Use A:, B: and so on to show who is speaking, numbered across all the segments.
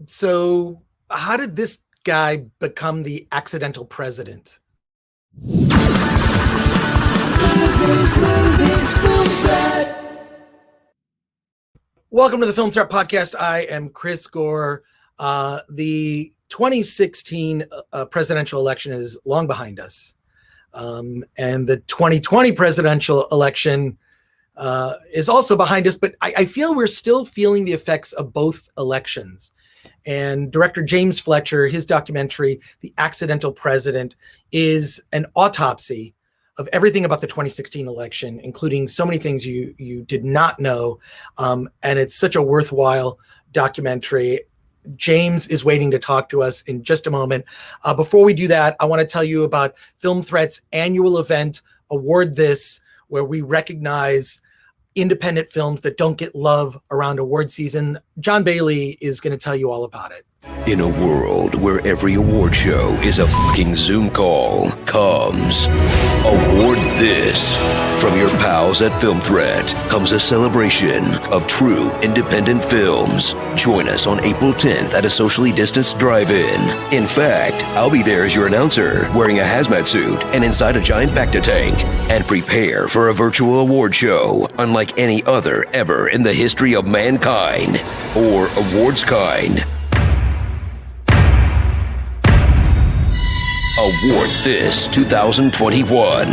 A: So how did this guy become the accidental president? Welcome to the Film Threat Podcast. I am Chris Gore. The 2016 presidential election is long behind us. And the 2020 presidential election is also behind us, but I feel we're still feeling the effects of both elections. And director James Fletcher, his documentary, The Accidental President, is an autopsy of everything about the 2016 election, including so many things you did not know. And it's such a worthwhile documentary. James is waiting to talk to us in just a moment. Before we do that, I want to tell you about Film Threat's annual event, Award This, where we recognize independent films that don't get love around award season. John Bailey is going to tell you all about it.
B: In a world where every award show is a fucking Zoom call, comes Award This. From your pals at Film Threat comes a celebration of true independent films. Join us on April 10th at a socially distanced drive-in. In fact, I'll be there as your announcer, wearing a hazmat suit and inside a giant Bacta tank. And prepare for a virtual award show unlike any other ever in the history of mankind, or awards kind. Award This 2021.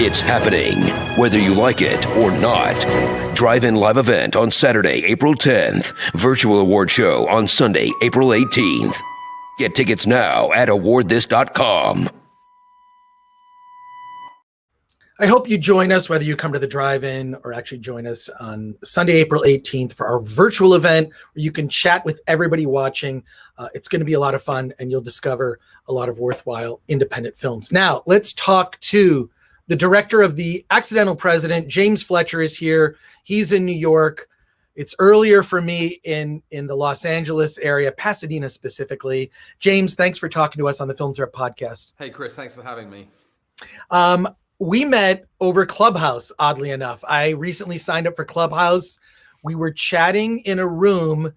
B: It's happening, whether you like it or not. Drive-in live event on Saturday, April 10th. Virtual award show on Sunday, April 18th. Get tickets now at awardthis.com.
A: I hope you join us, whether you come to the drive-in or actually join us on Sunday, April 18th for our virtual event where you can chat with everybody watching. It's going to be a lot of fun, and you'll discover a lot of worthwhile independent films. Now, let's talk to the director of The Accidental President. James Fletcher is here. He's in New York. It's earlier for me in the Los Angeles area, Pasadena specifically. James, thanks for talking to us on the Film Threat Podcast.
C: Hey, Chris, thanks for having me.
A: We met over Clubhouse, oddly enough. I recently signed up for Clubhouse. We were chatting in a room.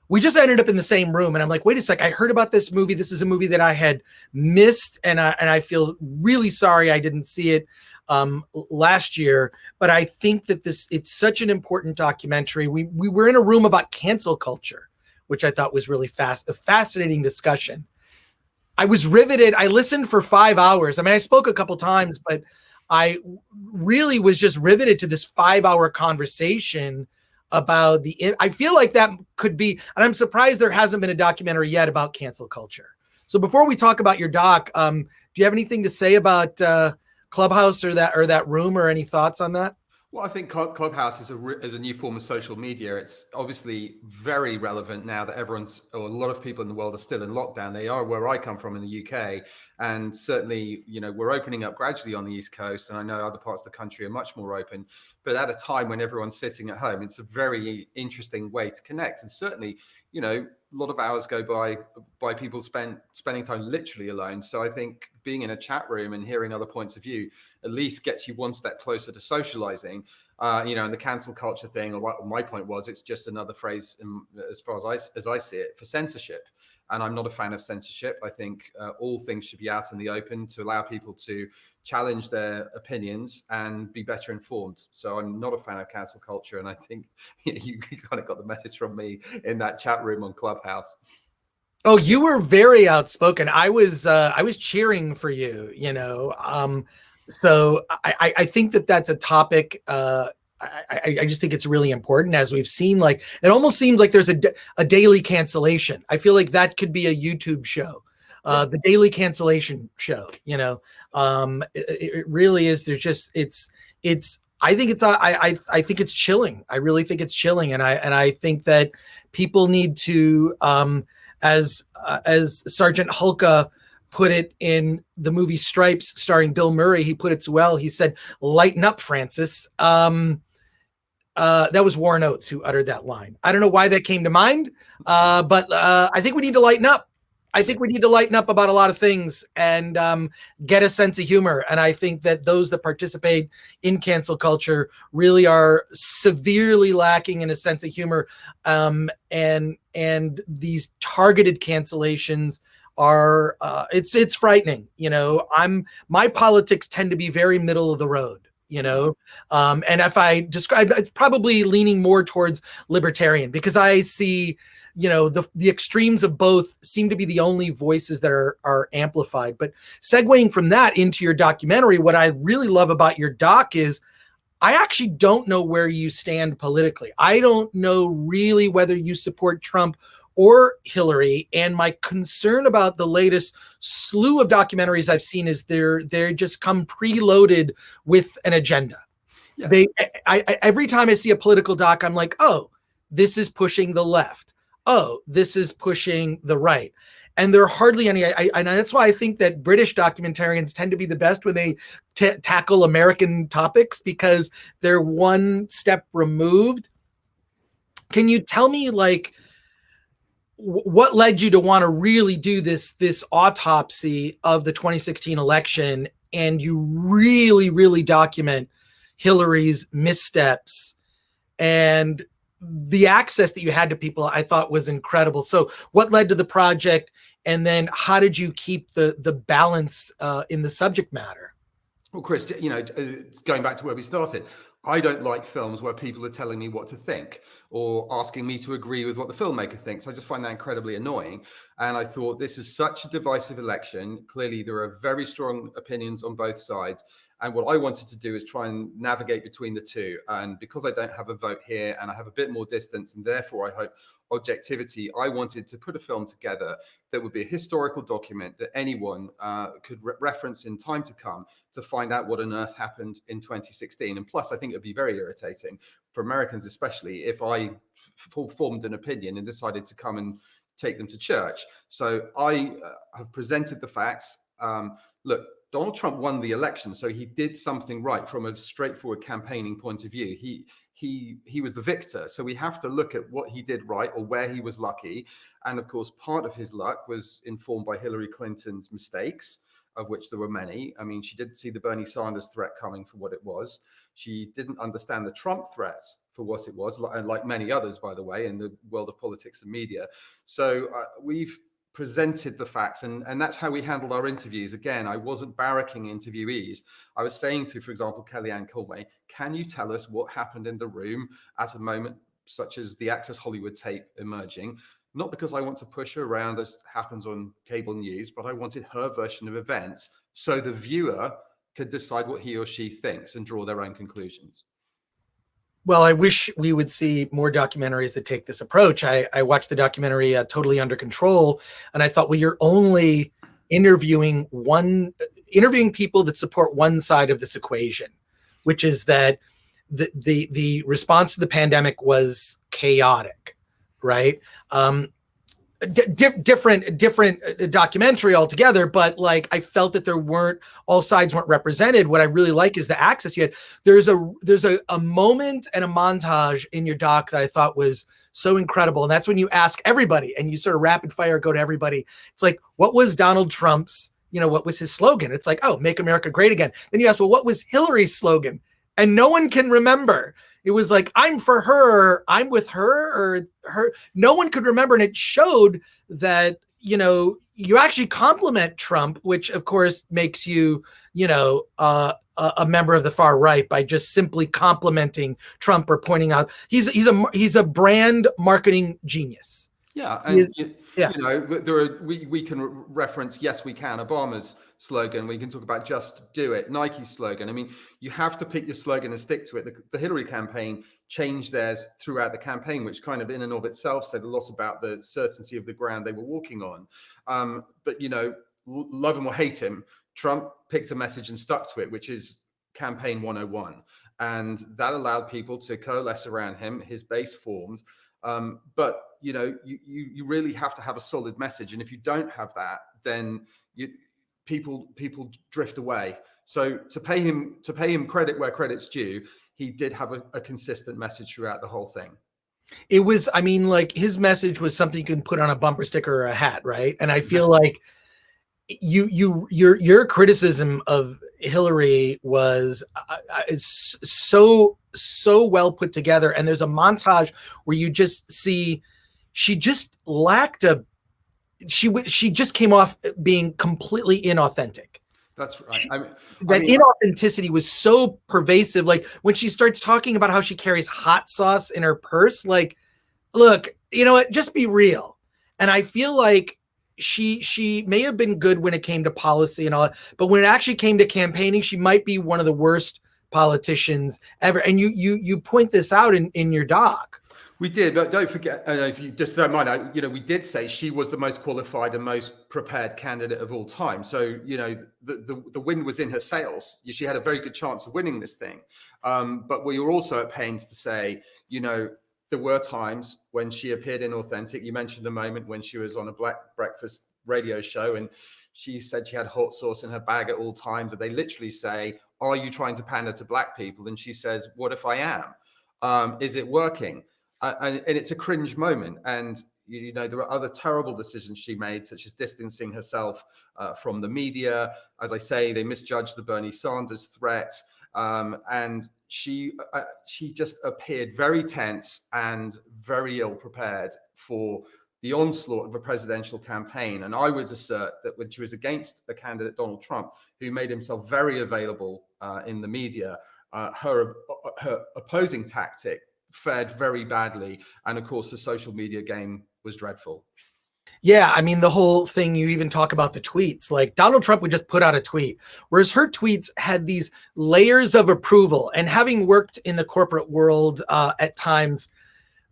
A: We just ended up in the same room. And I'm like, wait a sec, I heard about this movie. This is a movie that I had missed. And I feel really sorry I didn't see it last year. But I think that it's such an important documentary. We were in a room about cancel culture, which I thought was really a fascinating discussion. I was riveted. I listened for 5 hours. I mean, I spoke a couple times, but I really was just riveted to this 5-hour conversation about I feel like that could be, and I'm surprised there hasn't been a documentary yet about cancel culture. So before we talk about your doc, do you have anything to say about Clubhouse or that room, or any thoughts on that?
C: Well, I think Clubhouse is a new form of social media. It's obviously very relevant now that a lot of people in the world are still in lockdown. They are where I come from in the UK. And certainly, we're opening up gradually on the East Coast. And I know other parts of the country are much more open. But at a time when everyone's sitting at home, it's a very interesting way to connect. And certainly, a lot of hours go by people spending time literally alone. So I think being in a chat room and hearing other points of view at least gets you one step closer to socializing. And the cancel culture thing, or what my point was, it's just another phrase as far as I see it, for censorship. And I'm not a fan of censorship. I think all things should be out in the open to allow people to challenge their opinions and be better informed. So I'm not a fan of cancel culture. And I think you kind of got the message from me in that chat room on Clubhouse.
A: Oh, you were very outspoken. I was cheering for you, So I think that's a topic. I just think it's really important, as we've seen. Like, it almost seems like there's a daily cancellation. I feel like that could be a YouTube show, the daily cancellation show. It really is. There's just I think it's chilling. I really think it's chilling, and I think that people need to, as Sergeant Hulka put it in the movie Stripes starring Bill Murray. He put it so well. He said, "Lighten up, Francis." That was Warren Oates who uttered that line. I don't know why that came to mind, but I think we need to lighten up. I think we need to lighten up about a lot of things and get a sense of humor. And I think that those that participate in cancel culture really are severely lacking in a sense of humor. And these targeted cancellations are it's frightening. My politics tend to be very middle of the road. And if I describe, it's probably leaning more towards libertarian, because I see the extremes of both seem to be the only voices that are amplified. But segueing from that into your documentary, what I really love about your doc is I actually don't know where you stand politically. I don't know really whether you support Trump or Hillary. And my concern about the latest slew of documentaries I've seen is they're just come preloaded with an agenda. Yeah. Every time I see a political doc, I'm like, oh, this is pushing the left. Oh, this is pushing the right. And there are hardly any, and that's why I think that British documentarians tend to be the best when they tackle American topics, because they're one step removed. Can you tell me, like, what led you to want to really do this autopsy of the 2016 election, and you really, really document Hillary's missteps and the access that you had to people? I thought was incredible. So what led to the project, and then how did you keep the balance in the subject matter?
C: Well, Chris, going back to where we started, I don't like films where people are telling me what to think or asking me to agree with what the filmmaker thinks. I just find that incredibly annoying. And I thought, this is such a divisive election. Clearly, there are very strong opinions on both sides. And what I wanted to do is try and navigate between the two. And because I don't have a vote here and I have a bit more distance, and therefore I hope objectivity, I wanted to put a film together that would be a historical document that anyone could reference in time to come to find out what on earth happened in 2016. And plus, I think it'd be very irritating for Americans, especially if I formed an opinion and decided to come and take them to church. So I have presented the facts. Look, Donald Trump won the election, so he did something right from a straightforward campaigning point of view. He was the victor, so we have to look at what he did right or where he was lucky. And of course, part of his luck was informed by Hillary Clinton's mistakes, of which there were many. I mean, she didn't see the Bernie Sanders threat coming for what it was. She didn't understand the Trump threats for what it was, and like many others, by the way, in the world of politics and media. So we've presented the facts, and that's how we handled our interviews. Again, I wasn't barracking interviewees. I was saying to, for example, Kellyanne Conway, can you tell us what happened in the room at a moment such as the Access Hollywood tape emerging? Not because I want to push her around as happens on cable news, but I wanted her version of events so the viewer could decide what he or she thinks and draw their own conclusions.
A: Well, I wish we would see more documentaries that take this approach. I watched the documentary Totally Under Control, and I thought, well, you're only interviewing people that support one side of this equation, which is that the response to the pandemic was chaotic, right? Different documentary altogether, but like I felt that all sides weren't represented. What I really like is the access you had. There's a moment and a montage in your doc that I thought was so incredible, and that's when you ask everybody and you sort of rapid fire go to everybody. It's like, what was Donald Trump's, what was his slogan? It's like, oh, make America great again. Then you ask, well, what was Hillary's slogan? And no one can remember. It was like, I'm for her, I'm with her, or her. No one could remember. And it showed that, you actually compliment Trump, which of course makes you, a member of the far right by just simply complimenting Trump or pointing out he's a brand marketing genius.
C: Yeah, and we can reference Yes We Can, Obama's slogan. We can talk about Just Do It, Nike's slogan. I mean, you have to pick your slogan and stick to it. The Hillary campaign changed theirs throughout the campaign, which kind of in and of itself said a lot about the certainty of the ground they were walking on. But love him or hate him, Trump picked a message and stuck to it, which is campaign 101. And that allowed people to coalesce around him. His base formed. But you really have to have a solid message, and if you don't have that, then people drift away. So to pay him credit where credit's due, he did have a consistent message throughout the whole thing.
A: It was, I mean, like his message was something you can put on a bumper sticker or a hat, right? And I feel like your criticism of Hillary was is so well put together, and there's a montage where you just see she just lacked a she just came off being completely inauthentic.
C: That's right.
A: That inauthenticity was so pervasive. Like when she starts talking about how she carries hot sauce in her purse, like, look, you know what? Just be real. And I feel like she may have been good when it came to policy and all that, but when it actually came to campaigning, she might be one of the worst politicians ever. And you point this out in your doc.
C: We did, but don't forget, if you just don't mind, we did say she was the most qualified and most prepared candidate of all time. So, the wind was in her sails. She had a very good chance of winning this thing. But we were also at pains to say, there were times when she appeared inauthentic. You mentioned a moment when she was on a Black Breakfast radio show and she said she had hot sauce in her bag at all times. And they literally say, are you trying to pander to Black people? And she says, what if I am? Is it working? And it's a cringe moment. And, there are other terrible decisions she made, such as distancing herself from the media. As I say, they misjudged the Bernie Sanders threat. And she just appeared very tense and very ill prepared for the onslaught of a presidential campaign. And I would assert that when she was against the candidate Donald Trump, who made himself very available in the media, her opposing tactic fared very badly. And of course, the social media game was dreadful.
A: Yeah, I mean, the whole thing, you even talk about the tweets, like Donald Trump would just put out a tweet, whereas her tweets had these layers of approval. And having worked in the corporate world at times,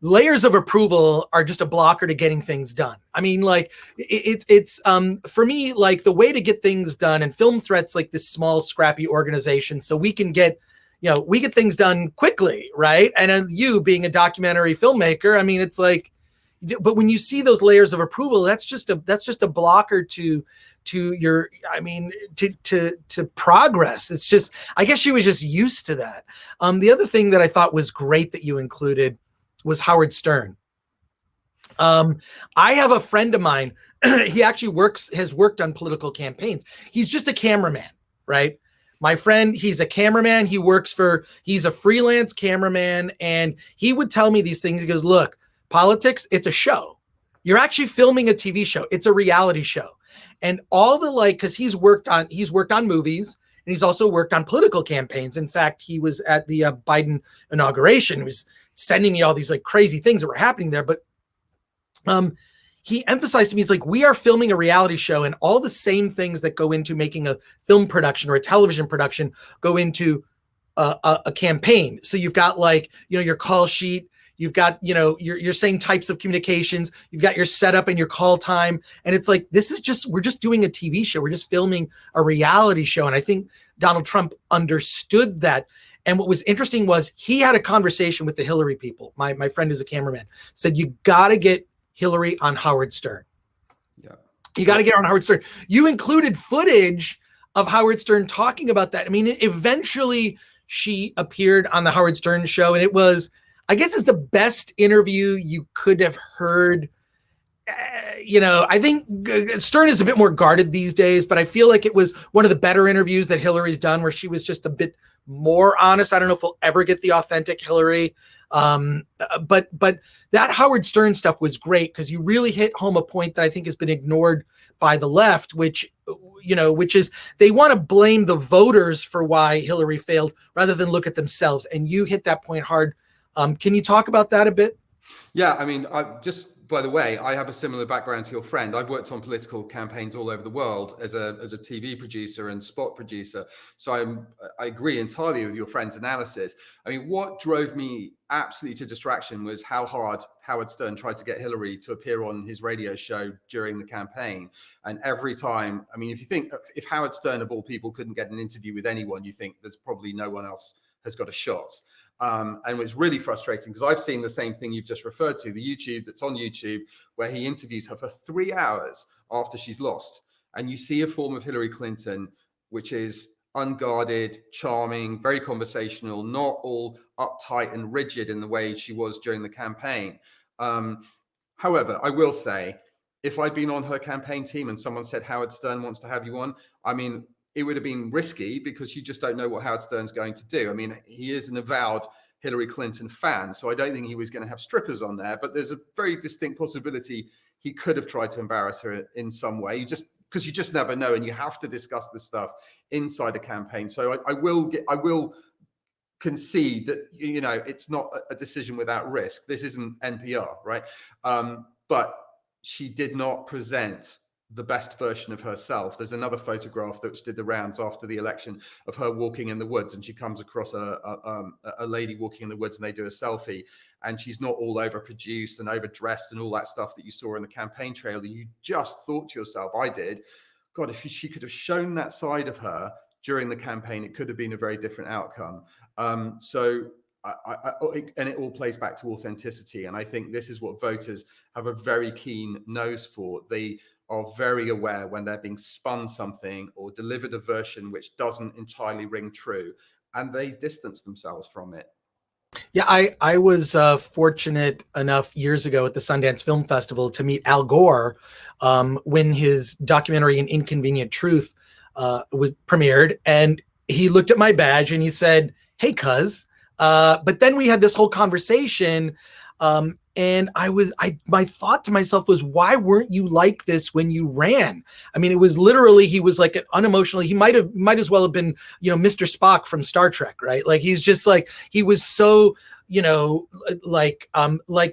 A: layers of approval are just a blocker to getting things done. I mean, like it's for me, like the way to get things done, and Film Threat's like this small, scrappy organization, so we can get, we get things done quickly, right? And you being a documentary filmmaker, I mean, it's like, but when you see those layers of approval, that's just a blocker to your, I mean, to progress. It's just, I guess she was just used to that. The other thing that I thought was great that you included was Howard Stern. I have a friend of mine. He actually has worked on political campaigns. He's just a cameraman, right? My friend, he's a cameraman. He's a freelance cameraman. And he would tell me these things. He goes, look, politics, it's a show. You're actually filming a TV show. It's a reality show. And all the because he's worked on movies, and he's also worked on political campaigns. In fact, he was at the Biden inauguration. He was sending me all these crazy things that were happening there. But he emphasized to me, he's like, we are filming a reality show, and all the same things that go into making a film production or a television production go into a campaign. So you've got your call sheet, you've got, your same types of communications, you've got your setup and your call time. And it's like, we're just doing a TV show. We're just filming a reality show. And I think Donald Trump understood that. And what was interesting was he had a conversation with the Hillary people. My friend who's a cameraman said, you got to get Hillary on Howard Stern.
C: Yeah.
A: You got to get her on Howard Stern. You included footage of Howard Stern talking about that. I mean, eventually she appeared on the Howard Stern show, and it was, I guess, it's the best interview you could have heard. I think Stern is a bit more guarded these days, but I feel like it was one of the better interviews that Hillary's done, where she was just a bit more honest. I don't know if we'll ever get the authentic Hillary. But that Howard Stern stuff was great because you really hit home a point that I think has been ignored by the left, which is they want to blame the voters for why Hillary failed rather than look at themselves. And you hit that point hard. Can you talk about that a bit?
C: Yeah, I mean, by the way, I have a similar background to your friend. I've worked on political campaigns all over the world as a TV producer and spot producer. So I agree entirely with your friend's analysis. I mean, what drove me absolutely to distraction was how hard Howard Stern tried to get Hillary to appear on his radio show during the campaign. And every time, I mean, if Howard Stern of all people couldn't get an interview with anyone, you think there's probably no one else has got a shot. And it was really frustrating because I've seen the same thing you've just referred to, the YouTube that's on YouTube, where he interviews her for 3 hours after she's lost. And you see a form of Hillary Clinton, which is unguarded, charming, very conversational, not all uptight and rigid in the way she was during the campaign. However, I will say, if I'd been on her campaign team and someone said Howard Stern wants to have you on, I mean, it would have been risky because you just don't know what Howard Stern's going to do. I mean, he is an avowed Hillary Clinton fan, so I don't think he was going to have strippers on there, but there's a very distinct possibility he could have tried to embarrass her in some way. Because you just never know, and you have to discuss this stuff inside a campaign. So I will concede that, you know, it's not a decision without risk. This isn't NPR, right? But she did not present the best version of herself. There's another photograph that did the rounds after the election of her walking in the woods, and she comes across a lady walking in the woods, and they do a selfie, and she's not all overproduced and overdressed and all that stuff that you saw in the campaign trailer. You just thought to yourself, I did, God, if she could have shown that side of her during the campaign, it could have been a very different outcome. And it all plays back to authenticity. And I think this is what voters have a very keen nose for. They are very aware when they're being spun something or delivered a version which doesn't entirely ring true, and they distance themselves from it.
A: Yeah, I was fortunate enough years ago at the Sundance Film Festival to meet Al Gore when his documentary An Inconvenient Truth was premiered, and he looked at my badge and he said, "Hey, cuz." But then we had this whole conversation, and my thought to myself was, why weren't you like this when you ran? I mean, it was literally, he was like an unemotional, he might as well have been, you know, Mr. Spock from Star Trek, right? Like, he's just like, he was so, you know, like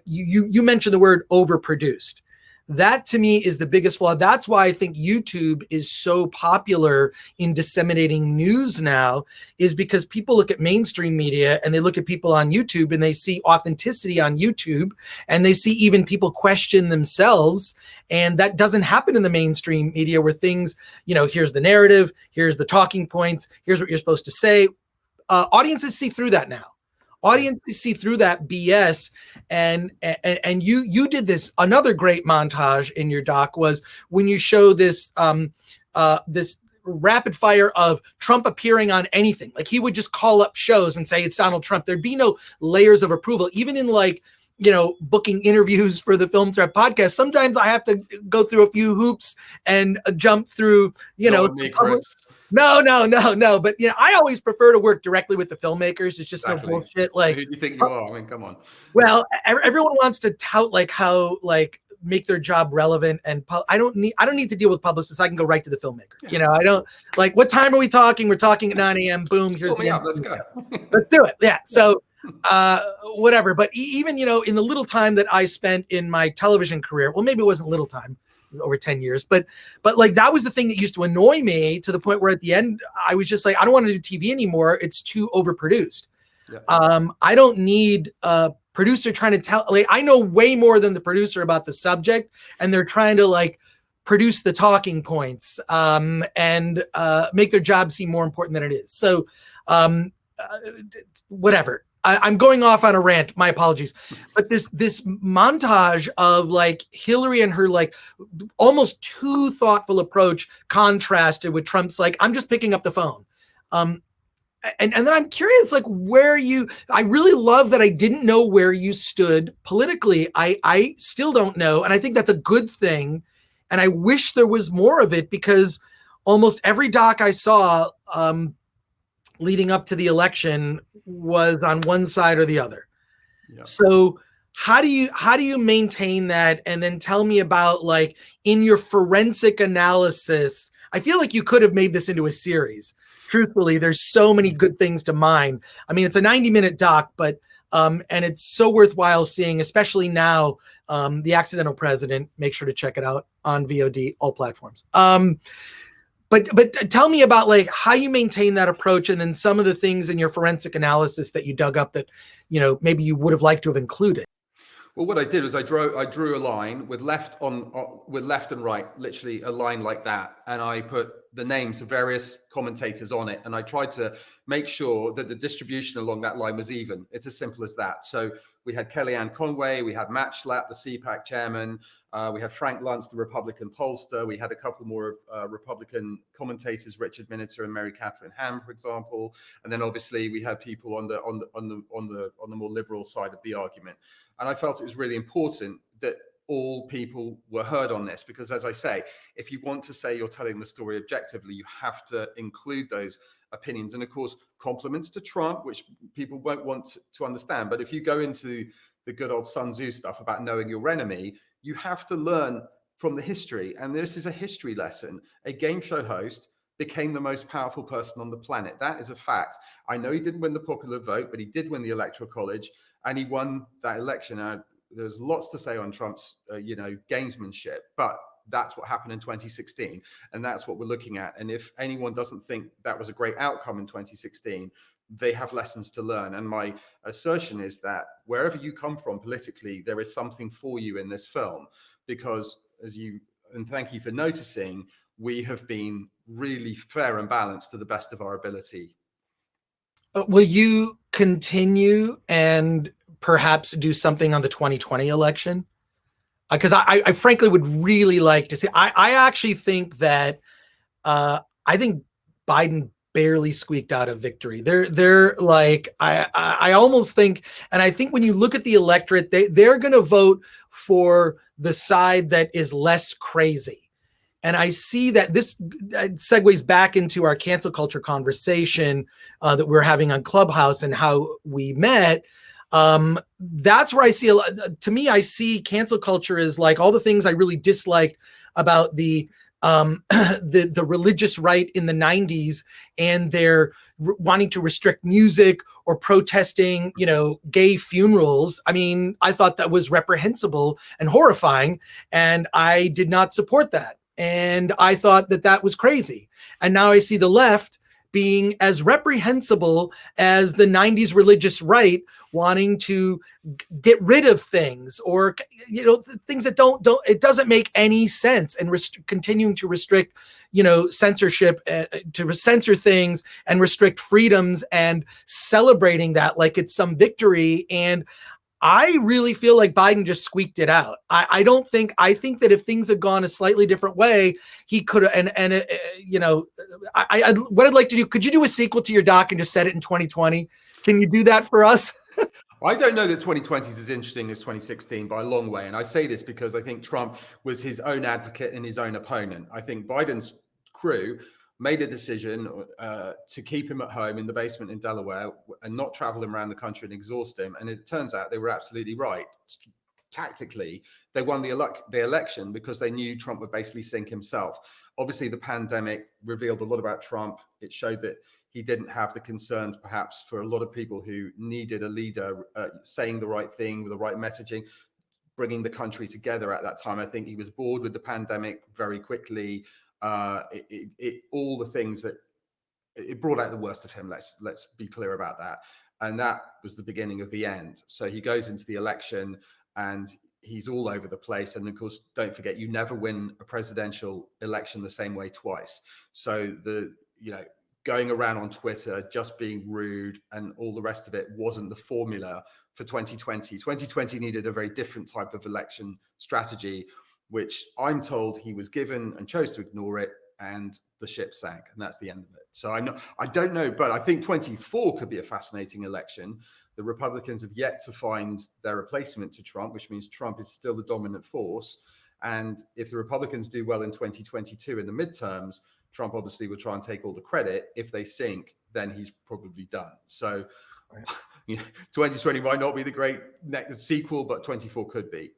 A: you mentioned the word overproduced. That to me is the biggest flaw. That's why I think YouTube is so popular in disseminating news now, is because people look at mainstream media and they look at people on YouTube and they see authenticity on YouTube, and they see even people question themselves. And that doesn't happen in the mainstream media, where things, you know, here's the narrative, here's the talking points, here's what you're supposed to say. Audiences see through that now. Audiences see through that BS, and you did this. Another great montage in your doc was when you show this this rapid fire of Trump appearing on anything. Like, he would just call up shows and say it's Donald Trump. There'd be no layers of approval, even in, like, you know, booking interviews for the Film Threat podcast. Sometimes I have to go through a few hoops and jump through, you know.
C: Me, Chris.
A: No. But, you know, I always prefer to work directly with the filmmakers. It's just
C: Exactly.
A: no bullshit. Like,
C: who do you think you are? I mean, come on.
A: Well, everyone wants to tout like how, like, make their job relevant, and I don't need to deal with publicists. I can go right to the filmmaker. Yeah. You know, I don't like, what time are we talking? We're talking at 9 a.m. Boom. Here's
C: me up. Let's go.
A: Let's do it. Yeah. So whatever. But even, you know, in the little time that I spent in my television career, well, maybe it wasn't little time, over 10 years, but like, that was the thing that used to annoy me, to the point where at the end I was just like, I don't want to do TV anymore. It's too overproduced. Yeah. I don't need a producer trying to tell, like, I know way more than the producer about the subject, and they're trying to, like, produce the talking points and make their job seem more important than it is. So whatever. I'm going off on a rant. My apologies. But this montage of, like, Hillary and her, like, almost too thoughtful approach contrasted with Trump's, like, I'm just picking up the phone. And then I'm curious, like, I really love that I didn't know where you stood politically. I still don't know. And I think that's a good thing. And I wish there was more of it, because almost every doc I saw leading up to the election was on one side or the other. Yeah. So how do you maintain that? And then tell me about, like, in your forensic analysis, I feel like you could have made this into a series. Truthfully, there's so many good things to mine. I mean, it's a 90-minute doc, but and it's so worthwhile seeing, especially now. The Accidental President, make sure to check it out on VOD, all platforms. But tell me about, like, how you maintain that approach, and then some of the things in your forensic analysis that you dug up that, you know, maybe you would have liked to have included.
C: Well, what I did was I drew a line with left and right, literally a line like that, and I put the names of various commentators on it, and I tried to make sure that the distribution along that line was even. It's as simple as that. So we had Kellyanne Conway, we had Matt Schlapp, the CPAC chairman, We had Frank Luntz, the Republican pollster. We had a couple more of Republican commentators, Richard Miniter and Mary Catherine Ham, for example. And then obviously we had people on the more liberal side of the argument. And I felt it was really important that all people were heard on this, because as I say, if you want to say you're telling the story objectively, you have to include those opinions. And of course, compliments to Trump, which people won't want to understand. But if you go into the good old Sun Tzu stuff about knowing your enemy, you have to learn from the history. And this is a history lesson. A game show host became the most powerful person on the planet. That is a fact. I know he didn't win the popular vote, but he did win the Electoral College, and he won that election. There's lots to say on Trump's, gamesmanship, but that's what happened in 2016, and that's what we're looking at. And if anyone doesn't think that was a great outcome in 2016, they have lessons to learn. And my assertion is that wherever you come from politically, there is something for you in this film, because and thank you for noticing, we have been really fair and balanced to the best of our ability.
A: Will you continue and perhaps do something on the 2020 election? Because I frankly would really like to see. I actually think that I think Biden barely squeaked out a victory. They're like, I almost think, and I think when you look at the electorate, they're going to vote for the side that is less crazy. And I see that this segues back into our cancel culture conversation that we're having on Clubhouse and how we met. That's where I see, to me, I see cancel culture as like all the things I really disliked about the religious right in the 90s, and their wanting to restrict music or protesting, gay funerals. I mean, I thought that was reprehensible and horrifying, and I did not support that. And I thought that was crazy. And now I see the left being as reprehensible as the 90s religious right, wanting to get rid of things, or things that don't it doesn't make any sense, and continuing to restrict censorship, to censor things and restrict freedoms, and celebrating that like it's some victory. And I really feel like Biden just squeaked it out. I think that if things had gone a slightly different way, he could have, what I'd like to do, could you do a sequel to your doc and just set it in 2020? Can you do that for us?
C: I don't know that 2020 is as interesting as 2016 by a long way. And I say this because I think Trump was his own advocate and his own opponent. I think Biden's crew made a decision to keep him at home in the basement in Delaware and not travel him around the country and exhaust him. And it turns out they were absolutely right. Tactically, they won the election because they knew Trump would basically sink himself. Obviously, the pandemic revealed a lot about Trump. It showed that he didn't have the concerns, perhaps, for a lot of people who needed a leader saying the right thing with the right messaging, bringing the country together at that time. I think he was bored with the pandemic very quickly. All the things that it brought out the worst of him. Let's be clear about that. And that was the beginning of the end. So he goes into the election and he's all over the place. And of course, don't forget, you never win a presidential election the same way twice. So going around on Twitter, just being rude and all the rest of it wasn't the formula for 2020. 2020 needed a very different type of election strategy, which I'm told he was given and chose to ignore it, and the ship sank, and that's the end of it. So I don't know, but I think 24 could be a fascinating election. The Republicans have yet to find their replacement to Trump, which means Trump is still the dominant force. And if the Republicans do well in 2022 in the midterms, Trump obviously will try and take all the credit. If they sink, then he's probably done. So 2020 might not be the great next sequel, but 24 could be.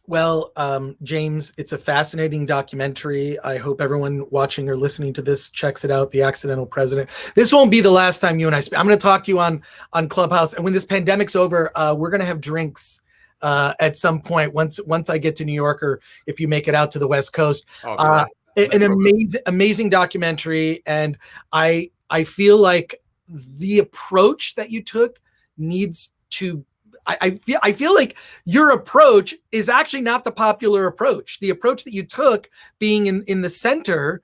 A: Well, James, it's a fascinating documentary. I hope everyone watching or listening to this checks it out, The Accidental President. This won't be the last time you and I speak. I'm going to talk to you on Clubhouse. And when this pandemic's over, we're going to have drinks at some point once I get to New York, or if you make it out to the West Coast. Amazing documentary. And I feel like the approach that you took needs to, I feel like your approach is actually not the popular approach. The approach that you took, being in the center,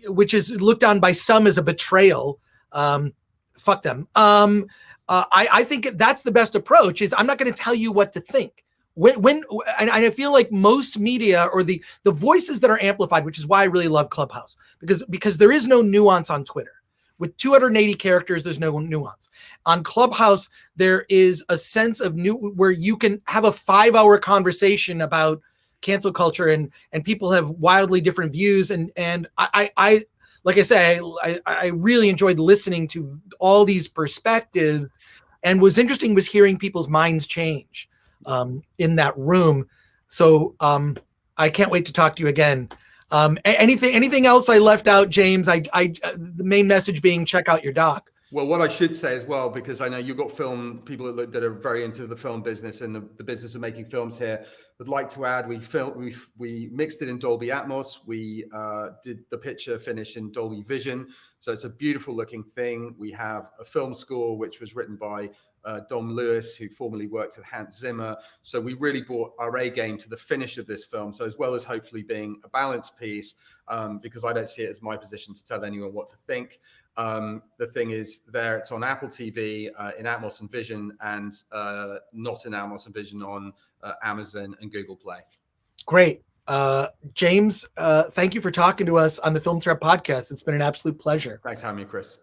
A: which is looked on by some as a betrayal. Fuck them. I think that's the best approach. Is I'm not going to tell you what to think. and I feel like most media, or the voices that are amplified, which is why I really love Clubhouse, because there is no nuance on Twitter. With 280 characters, there's no nuance. On Clubhouse, there is a sense of where you can have a 5-hour conversation about cancel culture, and people have wildly different views. And I like I say, I really enjoyed listening to all these perspectives, and was interesting was hearing people's minds change in that room. So I can't wait to talk to you again. Anything else I left out, James? The main message being check out your doc.
C: Well, what I should say as well, because I know you've got people that are very into the film business and the business of making films here, would like to add, we mixed it in Dolby Atmos. We did the picture finish in Dolby Vision. So it's a beautiful looking thing. We have a film score, which was written by Dom Lewis, who formerly worked with Hans Zimmer. So we really brought our A game to the finish of this film. So as well as hopefully being a balanced piece, because I don't see it as my position to tell anyone what to think. The thing is there, it's on Apple TV in Atmos and Vision, and not in Atmos and Vision on Amazon and Google Play.
A: Great. James, thank you for talking to us on the Film Threat Podcast. It's been an absolute pleasure.
C: Thanks for having me, Chris.